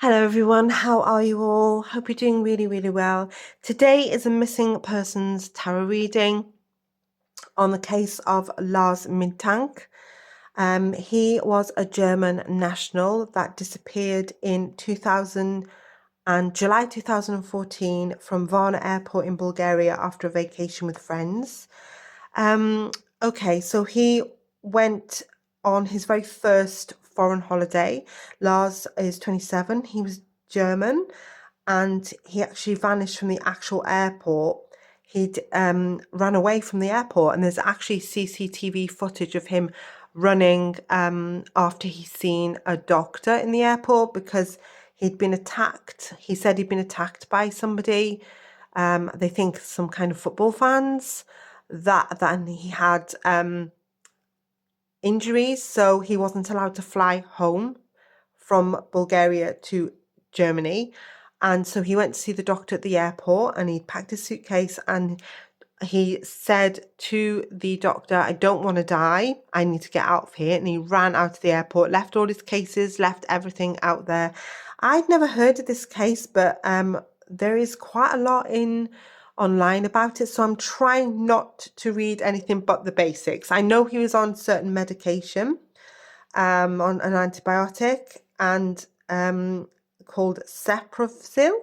Hello everyone, how are you all? Hope you're doing really well. Today is a missing persons tarot reading on the case of Lars Mittank. He was a German national that disappeared in July 2014 from Varna Airport in Bulgaria after a vacation with friends. Okay, so he went on his very first foreign holiday. Lars is 27. He was German, and he actually vanished from the actual airport. He'd ran away from the airport, and there's actually CCTV footage of him running after he'd seen a doctor in the airport because he'd been attacked. He said he'd been attacked by somebody. They think some kind of football fans. Then he had injuries, so he wasn't allowed to fly home from Bulgaria to Germany. And so he went to see the doctor at the airport, and he packed his suitcase, and he said to the doctor, "I don't want to die. I need to get out of here." And he ran out of the airport, left all his cases, left everything out there. I'd never heard of this case, but there is quite a lot online about it, so I'm trying not to read anything but the basics. I know he was on certain medication, on an antibiotic, and called Ceprofil,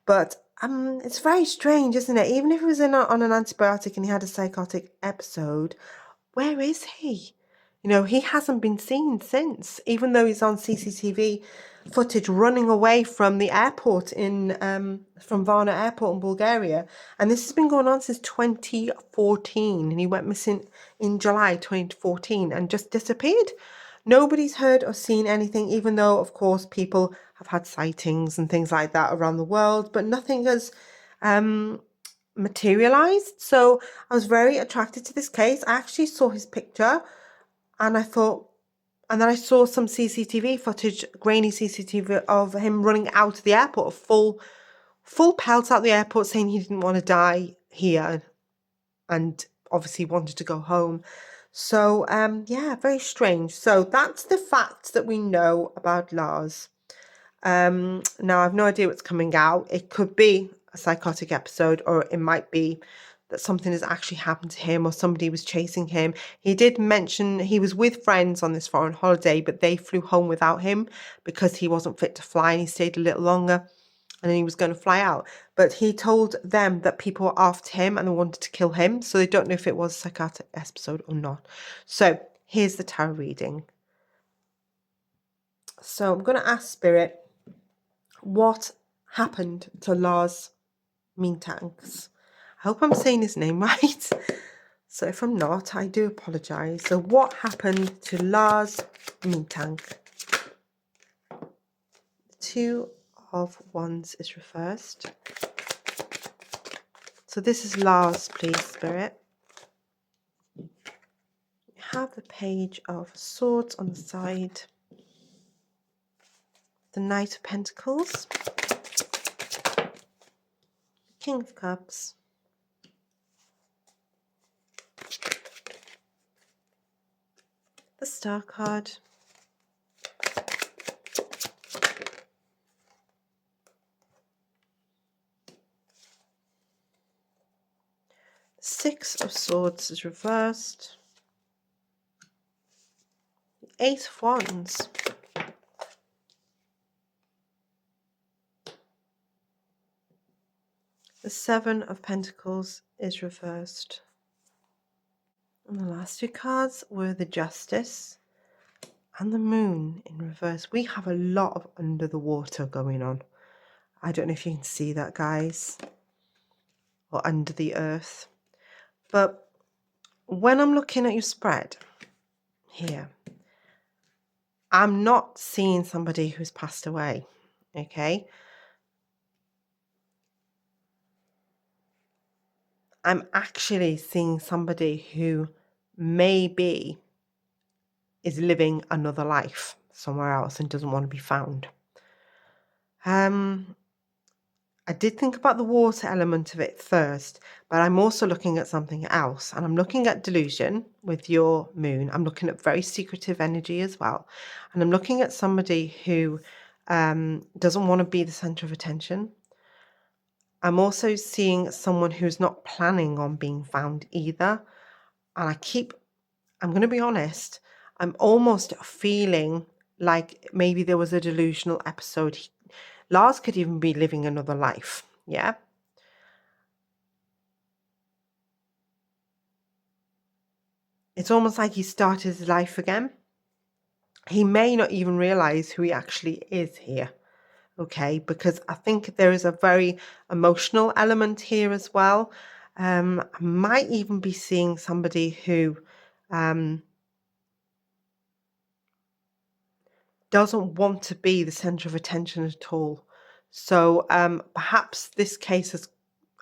but it's very strange, isn't it? Even if he was on an antibiotic and he had a psychotic episode, where is he? He hasn't been seen since, even though he's on CCTV footage running away from the airport from Varna Airport in Bulgaria. And this has been going on since 2014, and he went missing in July 2014 and just disappeared. Nobody's heard or seen anything, even though, of course, people have had sightings and things like that around the world, but nothing has materialized. So I was very attracted to this case. I actually saw his picture, and I thought, and then I saw some CCTV footage, grainy CCTV of him running out of the airport, full pelt out the airport, saying he didn't want to die here, and obviously wanted to go home. So yeah, very strange. So that's the facts that we know about Lars. Now I've no idea what's coming out. It could be a psychotic episode, or it might be that something has actually happened to him, or somebody was chasing him. He did mention he was with friends on this foreign holiday, but they flew home without him because he wasn't fit to fly, and he stayed a little longer, and then he was going to fly out. But he told them that people were after him and they wanted to kill him, so they don't know if it was a psychotic episode or not. So here's the tarot reading. So I'm going to ask Spirit, what happened to Lars Mittank? I hope I'm saying his name right. So if I'm not, I do apologize. So what happened to Lars Mittank? Two of Wands is reversed. So this is Lars, please, Spirit. You have the Page of Swords on the side. The Knight of Pentacles. King of Cups. The Star card. Six of Swords is reversed. The Eight of Wands. The Seven of Pentacles is reversed. And the last two cards were the Justice and the Moon in reverse. We have a lot of under the water going on. I don't know if you can see that, guys, or under the earth. But when I'm looking at your spread here, I'm not seeing somebody who's passed away, okay? I'm actually seeing somebody who maybe is living another life somewhere else and doesn't want to be found. I did think about the water element of it first, but I'm also looking at something else, and I'm looking at delusion with your moon. I'm looking at very secretive energy as well, and I'm looking at somebody who doesn't want to be the center of attention. I'm also seeing someone who's not planning on being found either. And I'm going to be honest, I'm almost feeling like maybe there was a delusional episode. Lars could even be living another life. Yeah. It's almost like he started his life again. He may not even realize who he actually is here. Okay, because I think there is a very emotional element here as well. I might even be seeing somebody who doesn't want to be the center of attention at all. So perhaps this case has,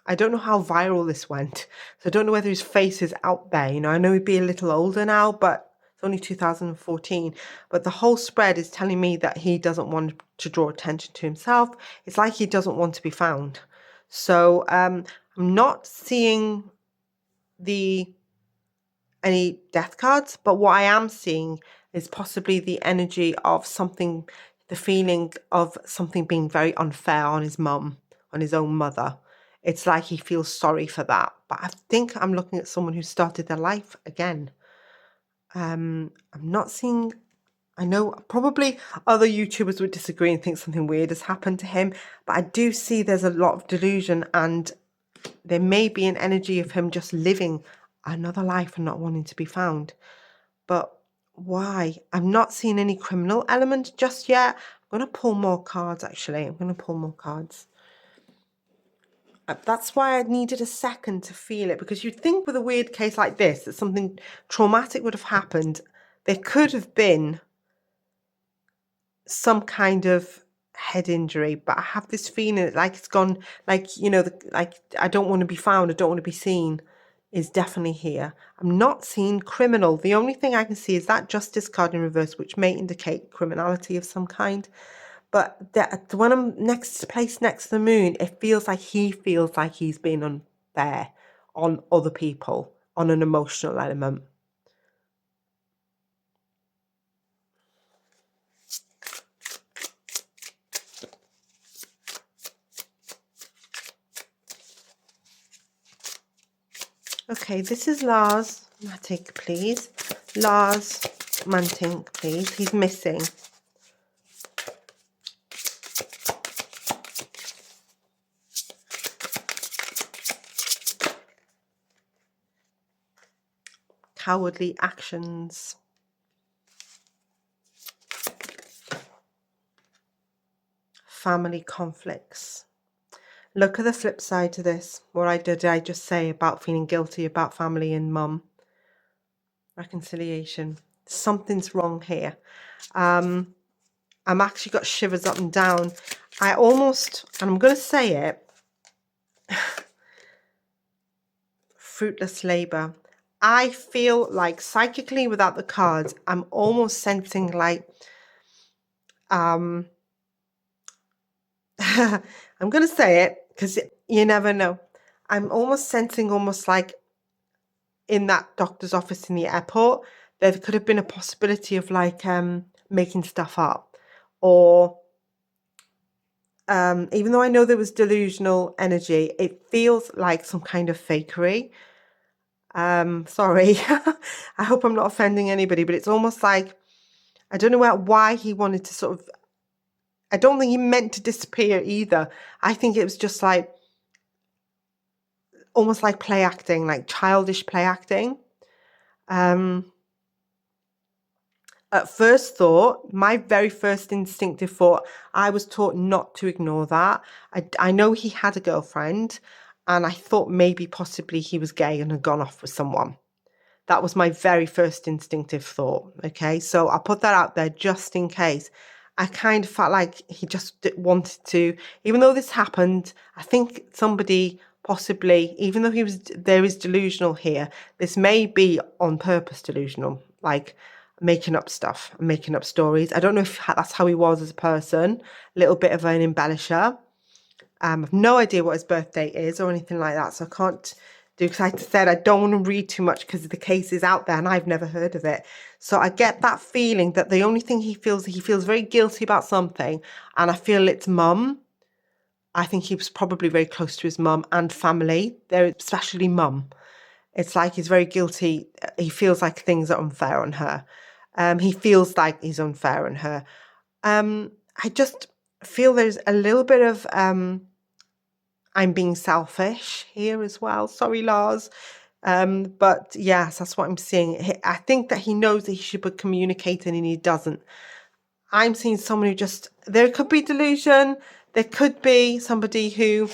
I don't know how viral this went. So I don't know whether his face is out there. You know, I know he'd be a little older now, but it's only 2014. But the whole spread is telling me that he doesn't want to draw attention to himself. It's like he doesn't want to be found. So I'm not seeing any death cards, but what I am seeing is possibly the energy of something, the feeling of something being very unfair on his mum, on his own mother. It's like he feels sorry for that. But I think I'm looking at someone who started their life again. I'm not seeing, I know probably other YouTubers would disagree and think something weird has happened to him, but I do see there's a lot of delusion, and there may be an energy of him just living another life and not wanting to be found. But why? I'm not seeing any criminal element just yet. I'm going to pull more cards, actually. I'm going to pull more cards. That's why I needed a second to feel it, because you'd think with a weird case like this that something traumatic would have happened. There could have been some kind of head injury, but I have this feeling like it's gone, like, you know, like I don't want to be found, I don't want to be seen is definitely here. I'm not seeing criminal. The only thing I can see is that justice card in reverse, which may indicate criminality of some kind. But when I'm placed next to the moon, it feels like he's being unfair on other people, on an emotional element. Okay, this is Lars Mittank, please. Lars Mittank, please. He's missing. Cowardly actions. Family conflicts. Look at the flip side to this. What did I just say about feeling guilty about family and mum? Reconciliation. Something's wrong here. I'm actually got shivers up and down. I almost, and I'm going to say it, fruitless labor. I feel like psychically, without the cards, I'm almost sensing like, I'm going to say it because you never know. I'm almost sensing almost like in that doctor's office in the airport, there could have been a possibility of like making stuff up, or even though I know there was delusional energy, it feels like some kind of fakery. Sorry, I hope I'm not offending anybody, but it's almost like, I don't know why he wanted to sort of, I don't think he meant to disappear either. I think it was just like, almost like play acting, like childish play acting. At first thought, my very first instinctive thought, I was taught not to ignore that. I know he had a girlfriend, and I thought maybe possibly he was gay and had gone off with someone. That was my very first instinctive thought. Okay, so I'll put that out there just in case. I kind of felt like he just wanted to, even though this happened, I think somebody possibly, even though there is delusional here, this may be on purpose delusional, like making up stuff, making up stories. I don't know if that's how he was as a person, a little bit of an embellisher. I have no idea what his birthday is or anything like that, so I can't do, because I said I don't want to read too much because the case is out there and I've never heard of it. So I get that feeling that the only thing he feels very guilty about something, and I feel it's mum. I think he was probably very close to his mum and family, there, especially mum. It's like he's very guilty. He feels like things are unfair on her. He feels like he's unfair on her. I just feel there's a little bit of I'm being selfish here as well. Sorry, Lars. But yes, that's what I'm seeing. I think that he knows that he should be communicating and he doesn't. I'm seeing someone who just, there could be delusion. There could be somebody who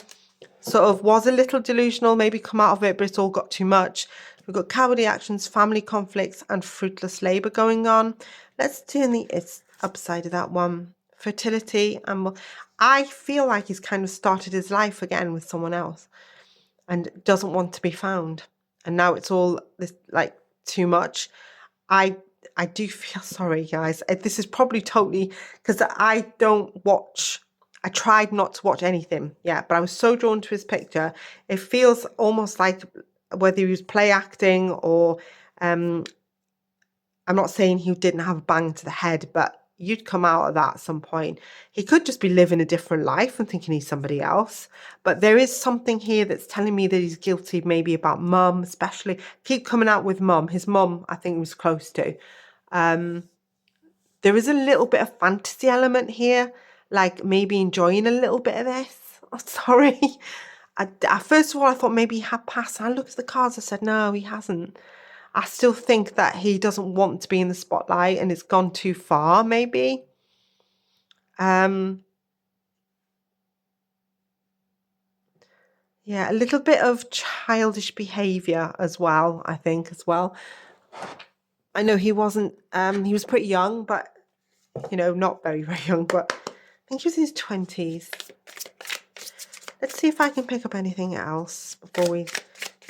sort of was a little delusional, maybe come out of it, but it's all got too much. We've got cowardly actions, family conflicts, and fruitless labour going on. Let's turn the it's upside of that one. Fertility. And I feel like he's kind of started his life again with someone else and doesn't want to be found. And now it's all this like too much. I do feel sorry, guys. This is probably totally because I don't watch. I tried not to watch anything, yeah, but I was so drawn to his picture. It feels almost like whether he was play acting or I'm not saying he didn't have a bang to the head, but you'd come out of that at some point. He could just be living a different life and thinking he's somebody else. But there is something here that's telling me that he's guilty, maybe about mum, especially. Keep coming out with mum. His mum, I think, was close to. There is a little bit of fantasy element here, like maybe enjoying a little bit of this. Oh, sorry. First of all, I thought maybe he had passed. I looked at the cards, I said, no, he hasn't. I still think that he doesn't want to be in the spotlight and it's gone too far, maybe. Yeah, a little bit of childish behaviour as well, I think, as well. I know he wasn't, he was pretty young, but, you know, not very, very young, but I think he was in his 20s. Let's see if I can pick up anything else before we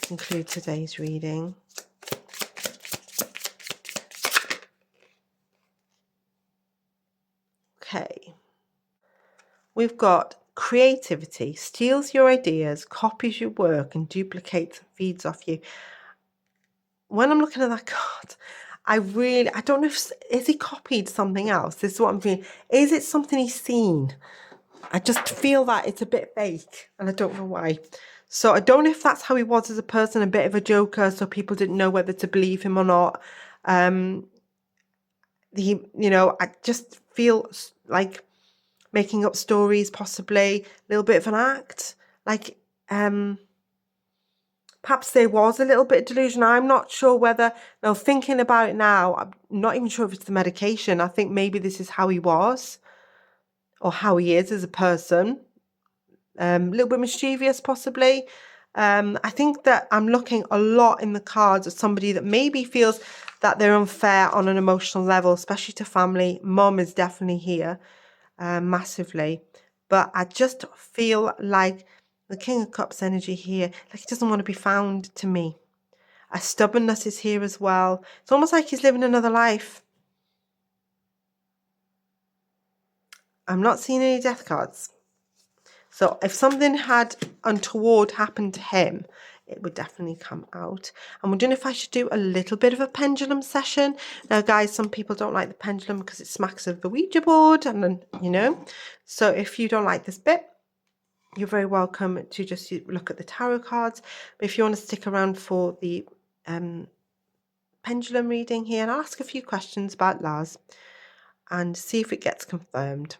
conclude today's reading. Okay. We've got creativity, steals your ideas, copies your work, and duplicates and feeds off you. When I'm looking at that card, I don't know if, is he copied something else? This is what I'm feeling. Is it something he's seen? I just feel that it's a bit fake and I don't know why. So I don't know if that's how he was as a person, a bit of a joker, so people didn't know whether to believe him or not. You know, I just feel like making up stories, possibly a little bit of an act. Like, perhaps there was a little bit of delusion. I'm not sure whether, now thinking about it now, I'm not even sure if it's the medication. I think maybe this is how he was or how he is as a person. A little bit mischievous, possibly. I think that I'm looking a lot in the cards at somebody that maybe feels that they're unfair on an emotional level, especially to family. Mum is definitely here, massively. But I just feel like the King of Cups energy here, like he doesn't want to be found to me. A stubbornness is here as well. It's almost like he's living another life. I'm not seeing any death cards. So if something had untoward happened to him, it would definitely come out. I'm wondering if I should do a little bit of a pendulum session. Now, guys, some people don't like the pendulum because it smacks of the Ouija board, and then, you know. So if you don't like this bit, you're very welcome to just look at the tarot cards. But if you want to stick around for the pendulum reading here, and I'll ask a few questions about Lars and see if it gets confirmed.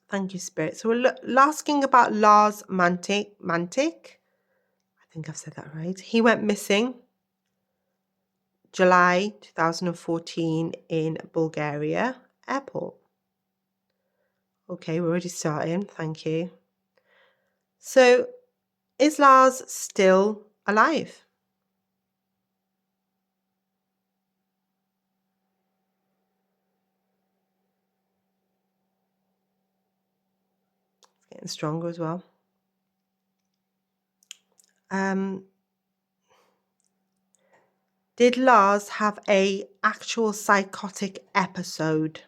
Thank you, Spirit. So we're asking about Lars Mittank. I think I've said that right. He went missing July 2014 in Bulgaria airport. Okay, we're already starting. Thank you. So, is Lars still alive? It's getting stronger as well. Did Lars have a actual psychotic episode?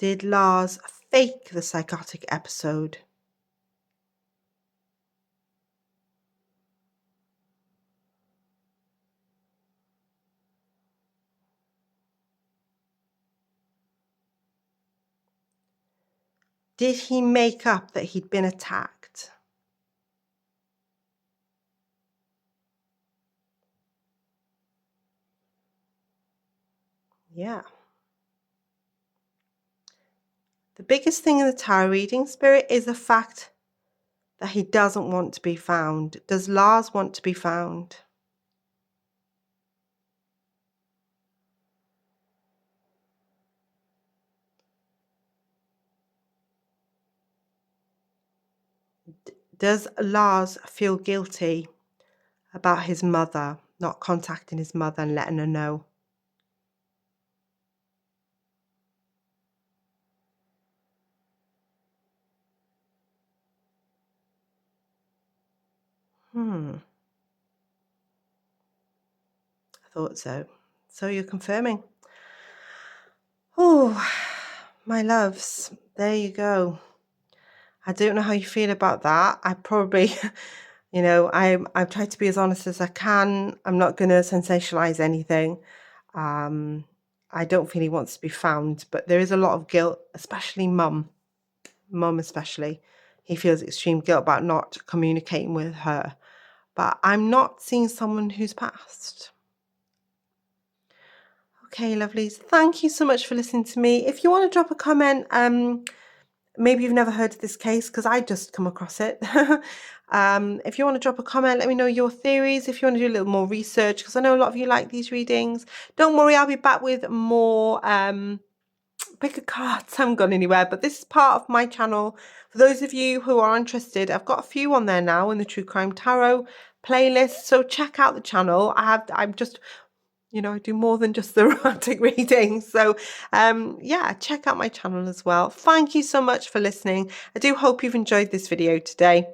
Did Lars fake the psychotic episode? Did he make up that he'd been attacked? Yeah. The biggest thing in the tarot reading, Spirit, is the fact that he doesn't want to be found. Does Lars want to be found? Does Lars feel guilty about his mother, not contacting his mother and letting her know? I thought so. So you're confirming. Oh, my loves, there you go. I don't know how you feel about that. I probably, I've tried to be as honest as I can. I'm not going to sensationalize anything. I don't feel he wants to be found, but there is a lot of guilt, especially mum especially. He feels extreme guilt about not communicating with her. But I'm not seeing someone who's passed. Okay, lovelies. Thank you so much for listening to me. If you want to drop a comment, maybe you've never heard of this case because I just come across it. If you want to drop a comment, let me know your theories. If you want to do a little more research, because I know a lot of you like these readings. Don't worry, I'll be back with more pick a card. I haven't gone anywhere, but this is part of my channel. For those of you who are interested, I've got a few on there now in the True Crime Tarot playlist. So check out the channel. I'm just, I do more than just the romantic readings. So yeah, check out my channel as well. Thank you so much for listening. I do hope you've enjoyed this video today.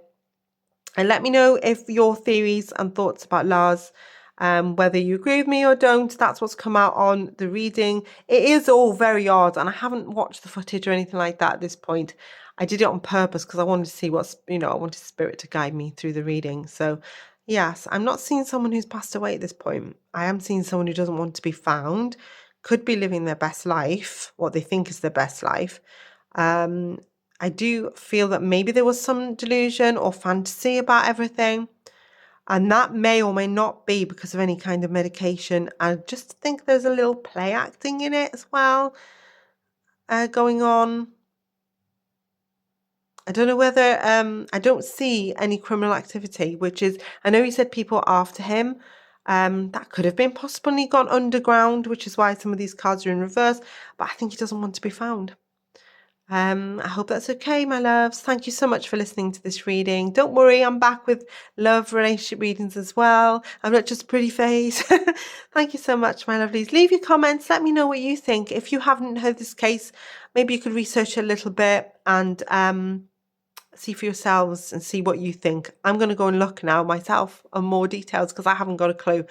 And let me know if your theories and thoughts about Lars, whether you agree with me or don't. That's what's come out on the reading. It is all very odd, and I haven't watched the footage or anything like that at this point. I did it on purpose because I wanted to see I wanted Spirit to guide me through the reading. So yes, I'm not seeing someone who's passed away at this point. I am seeing someone who doesn't want to be found, could be living their best life, what they think is their best life. I do feel that maybe there was some delusion or fantasy about everything, and that may or may not be because of any kind of medication. I just think there's a little play acting in it as well going on. I don't know whether I don't see any criminal activity, which is, I know he said people are after him. That could have been possibly gone underground, which is why some of these cards are in reverse, but I think he doesn't want to be found. I hope that's okay, my loves. Thank you so much for listening to this reading. Don't worry, I'm back with love relationship readings as well. I'm not just a pretty face. Thank you so much, my lovelies. Leave your comments. Let me know what you think. If you haven't heard this case, maybe you could research a little bit and see for yourselves and see what you think. I'm going to go and look now myself on more details because I haven't got a clue.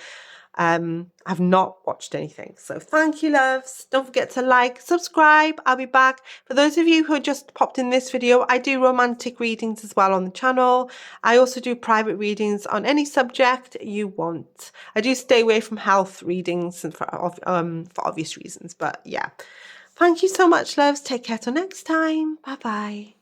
I've not watched anything. So thank you, loves. Don't forget to like, subscribe. I'll be back. For those of you who just popped in this video, I do romantic readings as well on the channel. I also do private readings on any subject you want. I do stay away from health readings and for obvious reasons, but yeah. Thank you so much, loves. Take care till next time. Bye-bye.